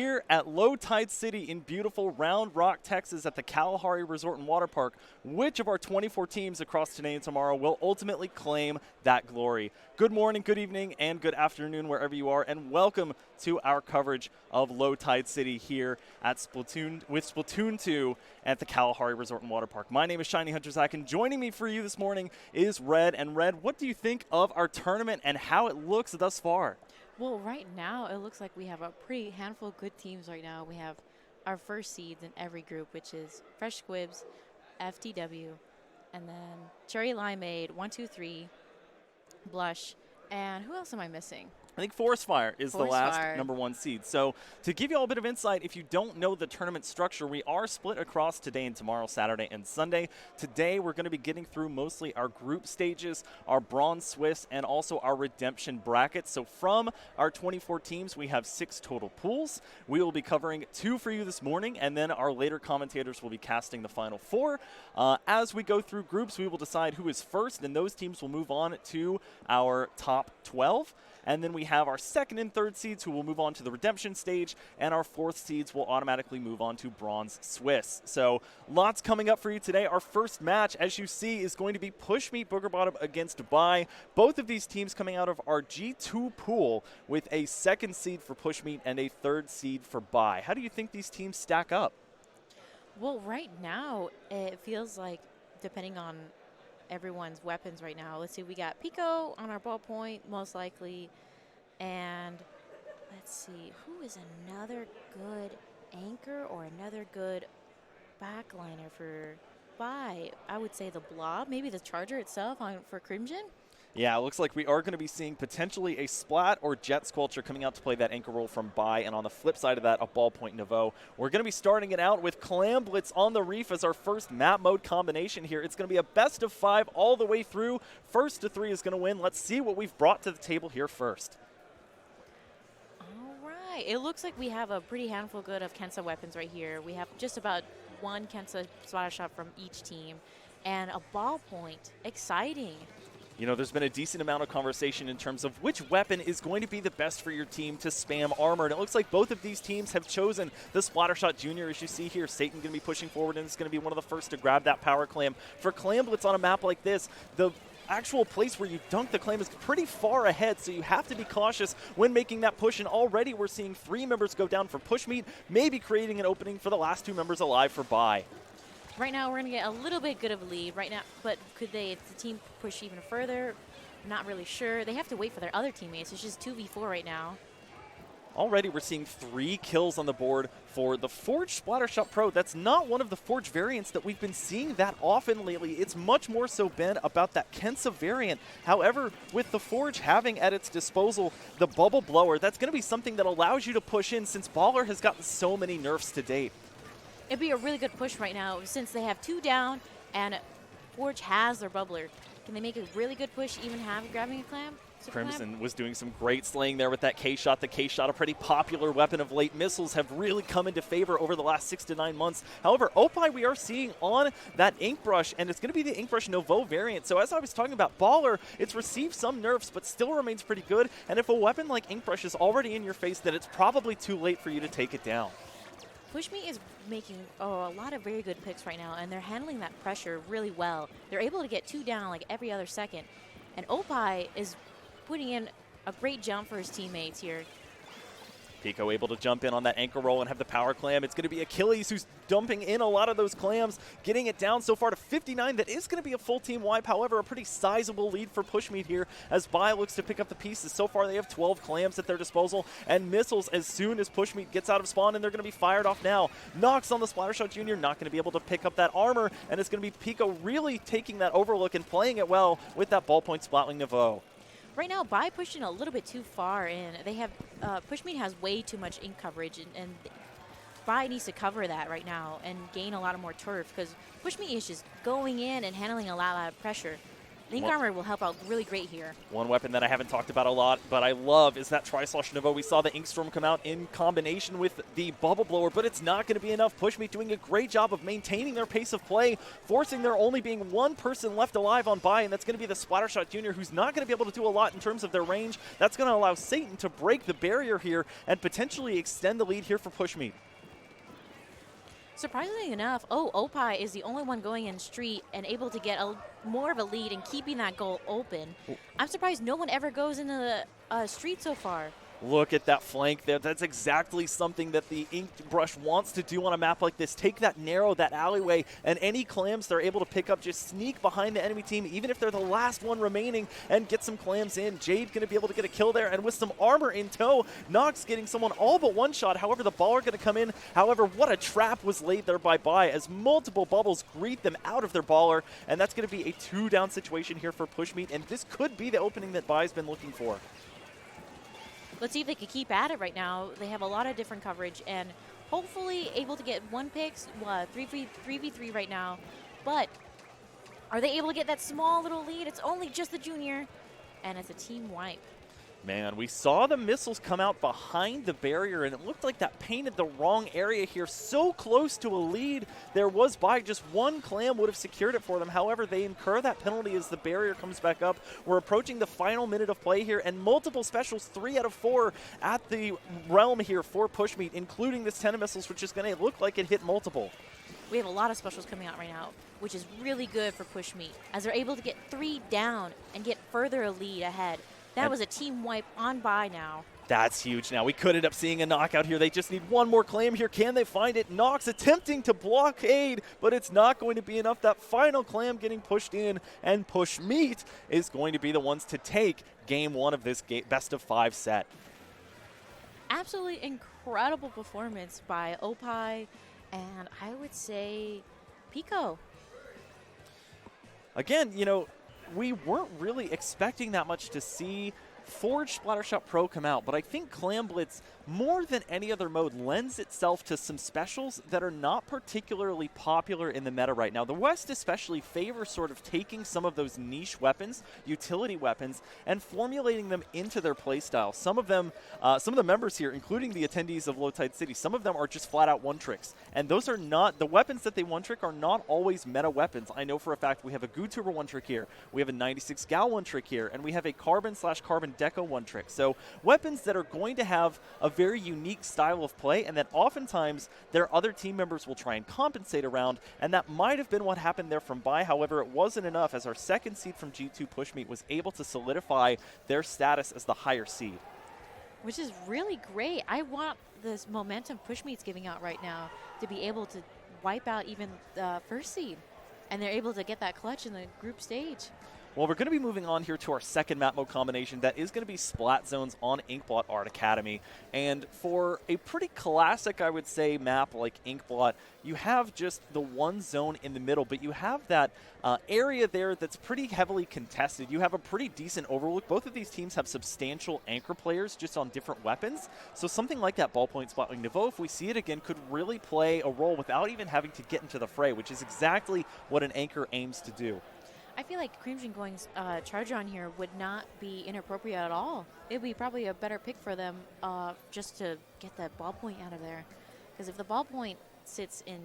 Here at Low Tide City in beautiful Round Rock, Texas at the Kalahari Resort and Water Park, which of our 24 teams across today and tomorrow will ultimately claim that glory? Good morning, good evening, and good afternoon wherever you are, and welcome to our coverage of Low Tide City here at Splatoon with Splatoon 2 at the Kalahari Resort and Water Park. My name is Shiny Hunter Zach, and joining me for you this morning is Red. And Red, what do you think of our tournament and how it looks thus far? Well, right now, it looks like we have a pretty handful of good teams right now. We have our first seeds in every group, which is Fresh Squibs, FTW, and then Cherry Limeade, 123, Blush, and who else am I missing? I think Forest Fire is the last Fire. #1 seed. So to give you all a bit of insight, if you don't know the tournament structure, we are split across today and tomorrow, Saturday and Sunday. Today we're going to be getting through mostly our group stages, our Bronze Swiss, and also our Redemption brackets. So from our 24 teams, we have 6 total pools. We will be covering 2 for you this morning, and then our later commentators will be casting the final 4. As we go through groups, we will decide who is first, and those teams will move on to our top 12. And then we have our second and third seeds who will move on to the Redemption stage, and our fourth seeds will automatically move on to Bronze Swiss. So lots coming up for you today. Our first match, as you see, is going to be Pushmeet Boogerbottom against Bai. Both of these teams coming out of our G2 pool with a second seed for Pushmeet and a third seed for Bai. How do you think these teams stack up? Well, right now, it feels like, depending on everyone's weapons right now. Let's see, we got Pico on our ballpoint, most likely. And let's see, who is another good anchor or another good backliner for Bai? I would say the Blob, maybe the Charger itself for Crimson. Yeah, it looks like we are going to be seeing potentially a Splat or Jet Squelcher coming out to play that anchor role from Bai, and on the flip side of that, a Ballpoint Nouveau. We're going to be starting it out with Clam Blitz on the Reef as our first map mode combination here. It's going to be a best of 5 all the way through. First to 3 is going to win. Let's see what we've brought to the table here first. All right. It looks like we have a pretty handful good of Kensa weapons right here. We have just about one Kensa splatter shot from each team, and a Ballpoint. Exciting. You know, there's been a decent amount of conversation in terms of which weapon is going to be the best for your team to spam armor. And it looks like both of these teams have chosen the Splattershot Junior. As you see here, Satan going to be pushing forward, and it's going to be one of the first to grab that power clam. For Clam Blitz on a map like this, the actual place where you dunk the clam is pretty far ahead, so you have to be cautious when making that push. And already we're seeing 3 members go down for Pushmeet, maybe creating an opening for the last 2 members alive for Bai. Right now, we're going to get a little bit good of a lead right now, but could the team push even further? Not really sure. They have to wait for their other teammates. It's just 2v4 right now. Already we're seeing 3 kills on the board for the Forge Splattershot Pro. That's not one of the Forge variants that we've been seeing that often lately. It's much more so been about that Kensa variant. However, with the Forge having at its disposal the Bubble Blower, that's going to be something that allows you to push in, since Baller has gotten so many nerfs to date. It'd be a really good push right now since they have 2 down and Forge has their bubbler. Can they make a really good push, even grabbing a clam? Crimson was doing some great slaying there with that K-Shot. The K-Shot, a pretty popular weapon of late. Missiles have really come into favor over the last 6 to 9 months. However, Opie we are seeing on that Ink Brush, and it's going to be the Ink Brush Nouveau variant. So as I was talking about Baller, it's received some nerfs, but still remains pretty good. And if a weapon like Ink Brush is already in your face, then it's probably too late for you to take it down. Pushmeet is making a lot of very good picks right now, and they're handling that pressure really well. They're able to get 2 down like every other second. And Opie is putting in a great jump for his teammates here. Pico able to jump in on that anchor roll and have the power clam. It's going to be Achilles who's dumping in a lot of those clams, getting it down so far to 59. That is going to be a full team wipe. However, a pretty sizable lead for Pushmeet here as Bai looks to pick up the pieces. So far, they have 12 clams at their disposal and missiles as soon as Pushmeet gets out of spawn, and they're going to be fired off now. Nox on the Splattershot Junior, not going to be able to pick up that armor, and it's going to be Pico really taking that overlook and playing it well with that Ballpoint Splatling Nouveau. Right now, Bai pushed in a little bit too far in. They have Pushmeet has way too much ink coverage, and Bai needs to cover that right now and gain a lot of more turf, because Pushmeet is just going in and handling a lot of pressure. Link Armor will help out really great here. One weapon that I haven't talked about a lot, but I love, is that Tri-Slosh Nova. We saw the Inkstorm come out in combination with the Bubble Blower, but it's not going to be enough. Pushmeet doing a great job of maintaining their pace of play, forcing there only being one person left alive on bye, and that's going to be the Splattershot Jr., who's not going to be able to do a lot in terms of their range. That's going to allow Satan to break the barrier here and potentially extend the lead here for Pushmeet. Surprisingly enough, Opie is the only one going in street and able to get more of a lead and keeping that goal open. I'm surprised no one ever goes into the street so far. Look at that flank there. That's exactly something that the Ink Brush wants to do on a map like this. Take that narrow, that alleyway, and any clams they're able to pick up, just sneak behind the enemy team, even if they're the last one remaining, and get some clams in. Jade going to be able to get a kill there, and with some armor in tow, Nox getting someone all but one shot. However, the baller going to come in. However, what a trap was laid there by Bai as multiple bubbles greet them out of their baller, and that's going to be a 2-down situation here for Pushmeet, and this could be the opening that Bai's been looking for. Let's see if they can keep at it right now. They have a lot of different coverage and hopefully able to get one picks, 3v3 right now. But are they able to get that small little lead? It's only just the junior, and it's a team wipe. Man, we saw the missiles come out behind the barrier, and it looked like that painted the wrong area here. So close to a lead there was by just one clam would have secured it for them. However, they incur that penalty as the barrier comes back up. We're approaching the final minute of play here, and multiple specials, 3 out of 4 at the realm here for Pushmeet, including this 10 missiles, which is going to look like it hit multiple. We have a lot of specials coming out right now, which is really good for Pushmeet, as they're able to get 3 down and get further a lead ahead. That was a team wipe on by now. That's huge now. We could end up seeing a knockout here. They just need one more clam here. Can they find it? Nox attempting to blockade, but it's not going to be enough. That final clam getting pushed in, and Pushmeet is going to be the ones to take game 1 of this best of 5 set. Absolutely incredible performance by Opie, and I would say Pico. Again, you know, we weren't really expecting that much to see Forge Splattershot Pro come out, but I think Clam Blitz, more than any other mode, lends itself to some specials that are not particularly popular in the meta right now. The West especially favors sort of taking some of those niche weapons, utility weapons, and formulating them into their playstyle. Some of them, some of the members here, including the attendees of Low Tide City, some of them are just flat-out one-tricks, and those are not, the weapons that they one-trick are not always meta weapons. I know for a fact we have a Gootuber one-trick here, we have a 96 Gal one-trick here, and we have a Carbon/Carbon Deco one-trick. So weapons that are going to have a very unique style of play, and that oftentimes their other team members will try and compensate around, and that might have been what happened there from Bai. However, it wasn't enough, as our second seed from G2 Pushmeet was able to solidify their status as the higher seed. Which is really great. I want this momentum Pushmeet's giving out right now to be able to wipe out even the first seed, and they're able to get that clutch in the group stage. Well, we're going to be moving on here to our second map mode combination. That is going to be Splat Zones on Inkblot Art Academy. And for a pretty classic, I would say, map like Inkblot, you have just the one zone in the middle, but you have that area there that's pretty heavily contested. You have a pretty decent overlook. Both of these teams have substantial anchor players just on different weapons. So something like that ballpoint spot like Nouveau, if we see it again, could really play a role without even having to get into the fray, which is exactly what an anchor aims to do. I feel like Crimson going Charger on here would not be inappropriate at all. It would be probably a better pick for them just to get that ballpoint out of there. Because if the ballpoint sits in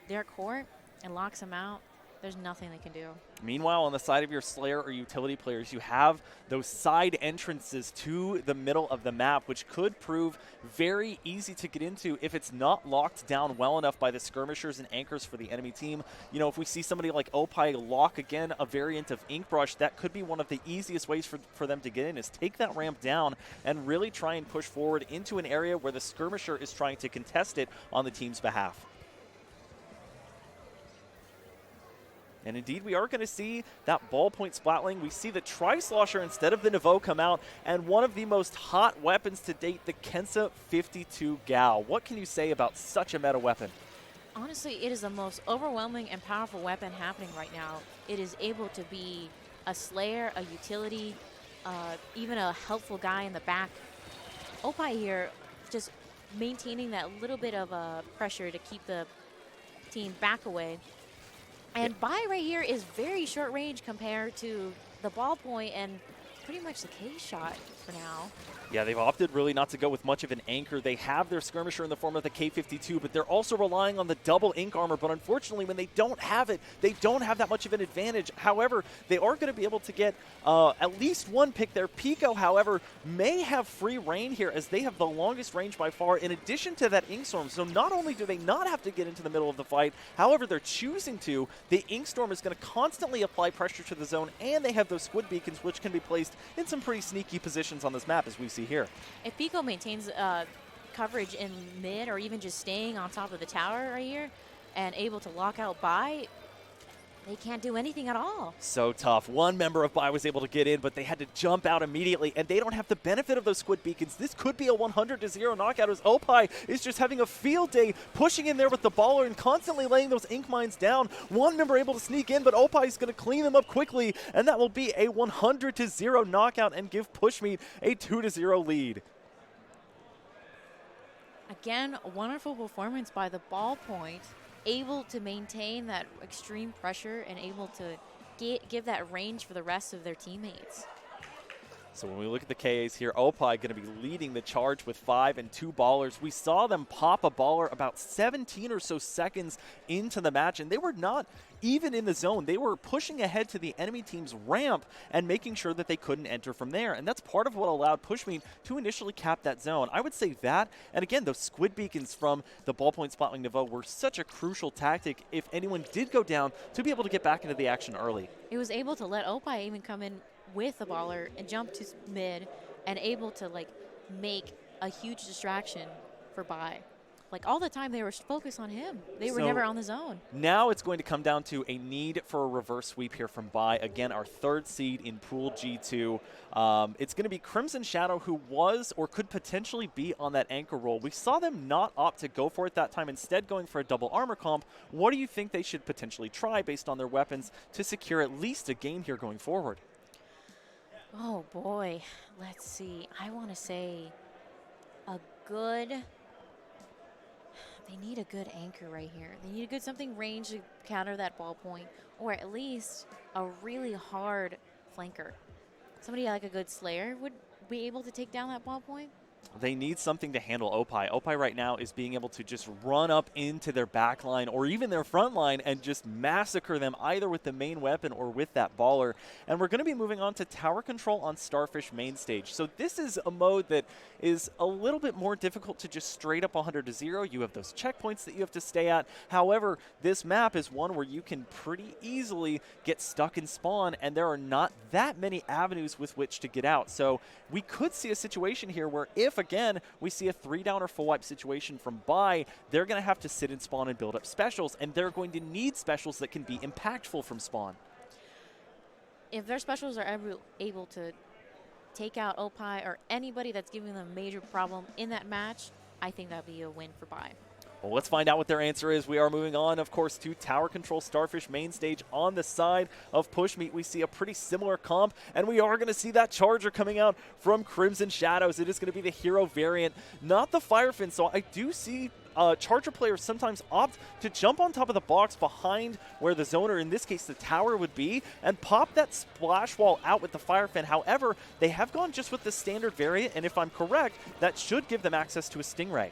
their court and locks them out, there's nothing they can do. Meanwhile, on the side of your Slayer or utility players, you have those side entrances to the middle of the map, which could prove very easy to get into if it's not locked down well enough by the skirmishers and anchors for the enemy team. You know, if we see somebody like Opie lock, again, a variant of Inkbrush, that could be one of the easiest ways for them to get in, is take that ramp down and really try and push forward into an area where the skirmisher is trying to contest it on the team's behalf. And indeed, we are going to see that ballpoint splatling. We see the Tri-Slosher instead of the Nouveau come out, and one of the most hot weapons to date, the Kensa 52 Gal. What can you say about such a meta weapon? Honestly, it is the most overwhelming and powerful weapon happening right now. It is able to be a Slayer, a utility, even a helpful guy in the back. Opie here just maintaining that little bit of pressure to keep the team back away. And Bai right here is very short range compared to the ballpoint and pretty much the K shot for now. Yeah, they've opted really not to go with much of an anchor. They have their skirmisher in the form of the K-52, but they're also relying on the double ink armor. But unfortunately, when they don't have it, they don't have that much of an advantage. However, they are going to be able to get at least one pick there. Pico, however, may have free reign here as they have the longest range by far in addition to that ink storm. So not only do they not have to get into the middle of the fight, however, they're choosing to. The ink storm is going to constantly apply pressure to the zone, and they have those squid beacons, which can be placed in some pretty sneaky positions on this map, as we see here. If Pico maintains coverage in mid or even just staying on top of the tower right here and able to lock out Bai, they can't do anything at all. So tough. One member of Bai was able to get in, but they had to jump out immediately, and they don't have the benefit of those squid beacons. This could be a 100-0 knockout as Opie is just having a field day, pushing in there with the baller and constantly laying those ink mines down. One member able to sneak in, but Opie is going to clean them up quickly, and that will be a 100-0 knockout and give Pushmeet a 2-0 lead. Again, a wonderful performance by the ballpoint, able to maintain that extreme pressure and able to give that range for the rest of their teammates. So when we look at the KAs here, Opie going to be leading the charge with 5 and 2 ballers. We saw them pop a baller about 17 or so seconds into the match, and they were not even in the zone. They were pushing ahead to the enemy team's ramp and making sure that they couldn't enter from there. And that's part of what allowed Pushmeet to initially cap that zone. I would say that, and again, those squid beacons from the ballpoint Splatling Nouveau were such a crucial tactic if anyone did go down to be able to get back into the action early. It was able to let Opie even come in with the baller and jump to mid and able to like make a huge distraction for Bai. Like all the time they were focused on him. They were never on the zone. Now it's going to come down to a need for a reverse sweep here from Bai. Again, our third seed in Pool G2. It's going to be Crimson Shadow, who was or could potentially be on that anchor role. We saw them not opt to go for it that time, instead going for a double armor comp. What do you think they should potentially try based on their weapons to secure at least a game here going forward? Oh boy, let's see. I want to say a good, they need a good anchor right here. They need a good something range to counter that ballpoint, or at least a really hard flanker. Somebody like a good Slayer would be able to take down that ballpoint. They need something to handle Opie. Opie right now is being able to just run up into their back line or even their front line and just massacre them either with the main weapon or with that baller. And we're going to be moving on to tower control on Starfish main stage. So this is a mode that is a little bit more difficult to just straight up 100-0. You have those checkpoints that you have to stay at. However, this map is one where you can pretty easily get stuck in spawn, and there are not that many avenues with which to get out. So we could see a situation here where if again we see a 3-down or full wipe situation from Bai, they're going to have to sit in spawn and build up specials, and they're going to need specials that can be impactful from spawn. If their specials are able to take out Opie or anybody that's giving them a major problem in that match, I think that would be a win for Bai. Well, let's find out what their answer is. We are moving on, of course, to Tower Control Starfish main stage. On the side of Pushmeet, we see a pretty similar comp, and we are going to see that Charger coming out from Crimson Shadows. It is going to be the hero variant, not the Firefin. So I do see Charger players sometimes opt to jump on top of the box behind where the zoner, in this case the tower, would be, and pop that splash wall out with the Firefin. However, they have gone just with the standard variant, and if I'm correct, that should give them access to a Stingray.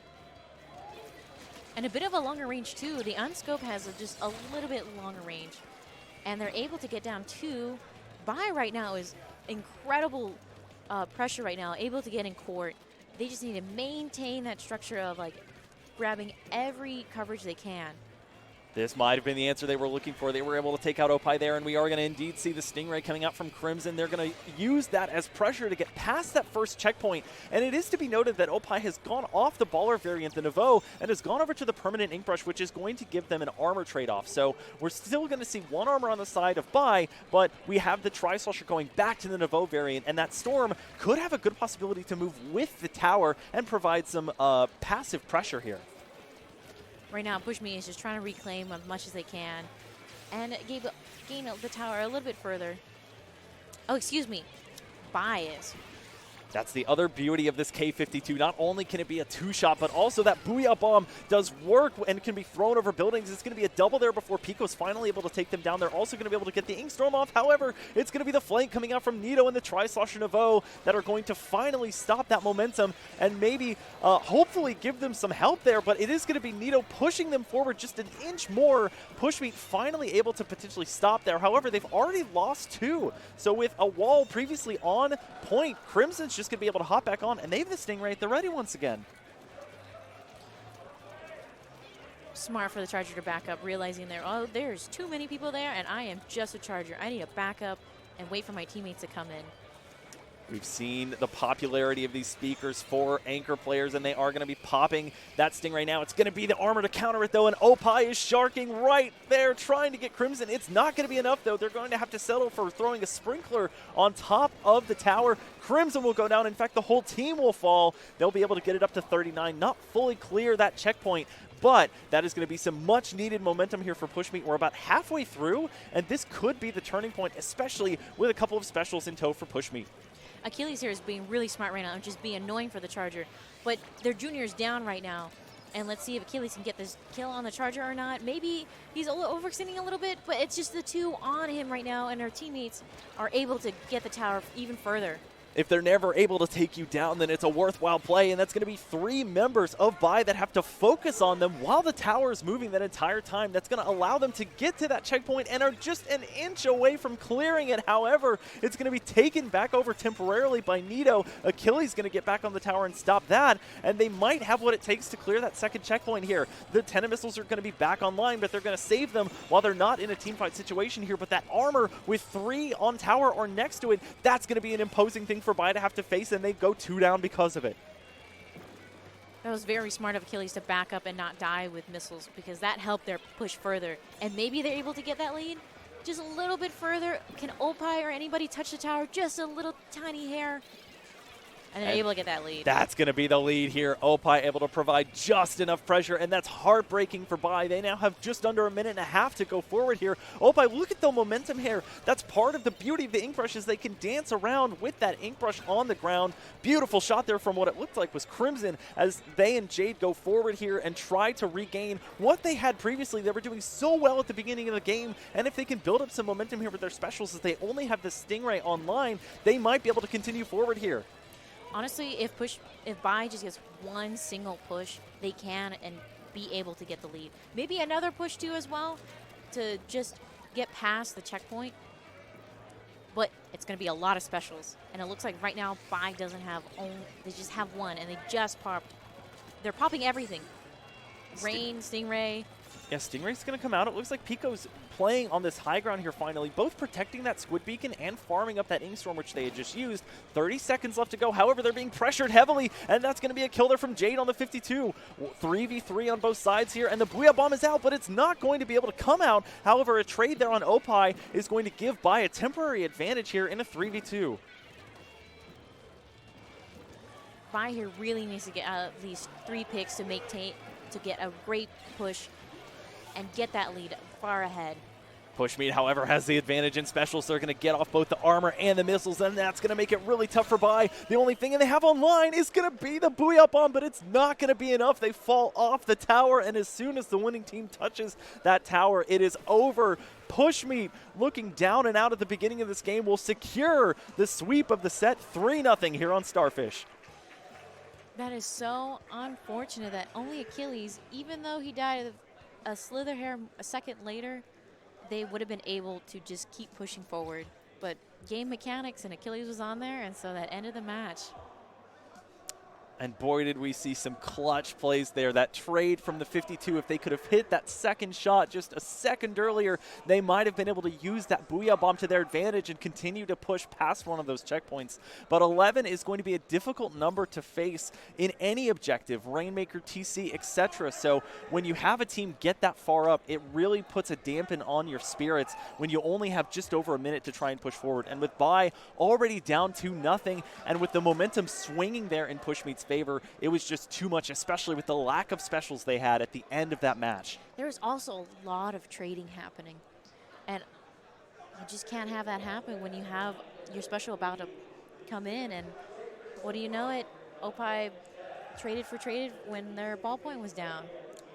And a bit of a longer range too. The Unscope has just a little bit longer range, and they're able to get down two. Bai right now is incredible pressure right now, able to get in court. They just need to maintain that structure of like grabbing every coverage they can. This might have been the answer they were looking for. They were able to take out Opie there, and we are going to indeed see the Stingray coming out from Crimson. They're going to use that as pressure to get past that first checkpoint. And it is to be noted that Opie has gone off the baller variant, the Nouveau, and has gone over to the permanent ink brush, which is going to give them an armor trade-off. So we're still going to see one armor on the side of Bai, but we have the Tri-Slasher going back to the Nouveau variant, and that Storm could have a good possibility to move with the tower and provide some passive pressure here. Right now, Pushmeet is just trying to reclaim as much as they can and gain the tower a little bit further. Oh, excuse me. Bai is. That's the other beauty of this K-52. Not only can it be a two-shot, but also that Booyah Bomb does work and can be thrown over buildings. It's going to be a double there before Pico's finally able to take them down. They're also going to be able to get the Inkstorm off. However, it's going to be the flank coming out from Nito and the Tri-Slosher Nouveau that are going to finally stop that momentum and maybe hopefully give them some help there. But it is going to be Nito pushing them forward just an inch more. Pushmeet finally able to potentially stop there. However, they've already lost 2. So with a wall previously on point, Crimson's just going to be able to hop back on, and they have the Stingray at the ready once again. Smart for the Charger to back up, realizing there's too many people there, and I am just a Charger. I need to back up and wait for my teammates to come in. We've seen the popularity of these speakers for anchor players, and they are going to be popping that Stingray now. It's going to be the armor to counter it, though, and Opie is sharking right there, trying to get Crimson. It's not going to be enough, though. They're going to have to settle for throwing a sprinkler on top of the tower. Crimson will go down. In fact, the whole team will fall. They'll be able to get it up to 39, not fully clear that checkpoint, but that is going to be some much-needed momentum here for Pushmeet. We're about halfway through, and this could be the turning point, especially with a couple of specials in tow for Pushmeet. Achilles here is being really smart right now and just being annoying for the Charger. But their junior's down right now. And let's see if Achilles can get this kill on the Charger or not. Maybe he's overextending a little bit, but it's just the 2 on him right now, and our teammates are able to get the tower even further. If they're never able to take you down, then it's a worthwhile play, and that's going to be 3 members of Bai that have to focus on them while the tower is moving that entire time. That's going to allow them to get to that checkpoint and are just an inch away from clearing it. However, it's going to be taken back over temporarily by Nito. Achilles going to get back on the tower and stop that, and they might have what it takes to clear that second checkpoint here. The 10 missiles are going to be back online, but they're going to save them while they're not in a teamfight situation here. But that armor with 3 on tower or next to it, that's going to be an imposing thing for Bai to have to face, and they go 2 down because of it. That was very smart of Achilles to back up and not die with missiles, because that helped their push further. And maybe they're able to get that lead just a little bit further. Can Opie or anybody touch the tower just a little tiny hair? And they're able to get that lead. That's going to be the lead here. Opie able to provide just enough pressure, and that's heartbreaking for Bai. They now have just under a minute and a half to go forward here. Opie, look at the momentum here. That's part of the beauty of the ink brush, is they can dance around with that ink brush on the ground. Beautiful shot there from what it looked like was Crimson as they and Jade go forward here and try to regain what they had previously. They were doing so well at the beginning of the game, and if they can build up some momentum here with their specials as they only have the Stingray online, they might be able to continue forward here. Honestly, if Bai just gets 1 single push, they can and be able to get the lead. Maybe another push too as well to just get past the checkpoint. But it's going to be a lot of specials. And it looks like right now Bai doesn't have they just have 1, and they just popped. They're popping everything. Rain, Stingray. Yeah, Stingray's going to come out. It looks like Pico's playing on this high ground here finally, both protecting that Squid Beacon and farming up that Inkstorm, which they had just used. 30 seconds left to go. However, they're being pressured heavily, and that's going to be a kill there from Jade on the 52. 3v3 on both sides here, and the Booyah Bomb is out, but it's not going to be able to come out. However, a trade there on Opie is going to give Bai a temporary advantage here in a 3v2. Bai here really needs to get at least 3 picks to get a great push and get that lead far ahead. Pushmeet, however, has the advantage in specials. They're going to get off both the armor and the missiles, and that's going to make it really tough for Bai. The only thing they have online is going to be the Booyah Bomb, but it's not going to be enough. They fall off the tower, and as soon as the winning team touches that tower, it is over. Pushmeet, looking down and out at the beginning of this game, will secure the sweep of the set 3-0 here on Starfish. That is so unfortunate that only Achilles, even though he died of a slither hair a second later, they would have been able to just keep pushing forward. But game mechanics, and Achilles was on there, and so that ended the match. And boy, did we see some clutch plays there. That trade from the 52, if they could have hit that second shot just a second earlier, they might have been able to use that Booyah Bomb to their advantage and continue to push past one of those checkpoints. But 11 is going to be a difficult number to face in any objective, Rainmaker, TC, etc. So when you have a team get that far up, it really puts a dampen on your spirits when you only have just over a minute to try and push forward. And with Bai already down 2-0, and with the momentum swinging there in Pushmeet's favor, it was just too much, especially with the lack of specials they had at the end of that match. There was also a lot of trading happening, and you just can't have that happen when you have your special about to come in, and what do you know it? Opie traded when their ballpoint was down.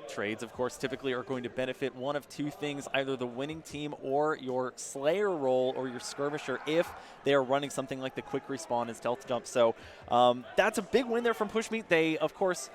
Trades, of course, typically are going to benefit one of two things, either the winning team or your Slayer role or your Skirmisher if they are running something like the quick respawn and stealth jump. So that's a big win there from Pushmeet. They, of course,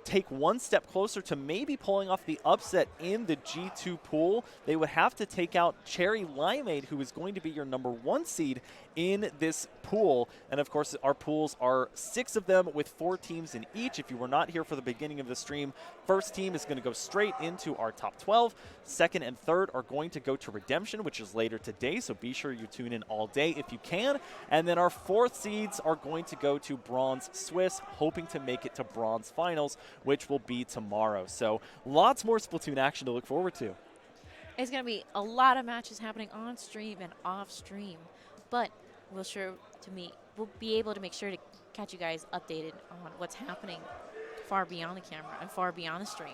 take one step closer to maybe pulling off the upset in the G2 pool. They would have to take out Cherry Limeade, who is going to be your #1 seed in this pool. And of course, our pools are 6 of them with 4 teams in each. If you were not here for the beginning of the stream, first team is going to go straight into our top 12. Second and third are going to go to Redemption, which is later today, so be sure you tune in all day if you can. And then our 4th seeds are going to go to Bronze Swiss, hoping to make it to Bronze Finals, which will be tomorrow. So lots more Splatoon action to look forward to. It's going to be a lot of matches happening on stream and off stream, but we'll be able to make sure to catch you guys updated on what's happening far beyond the camera and far beyond the stream.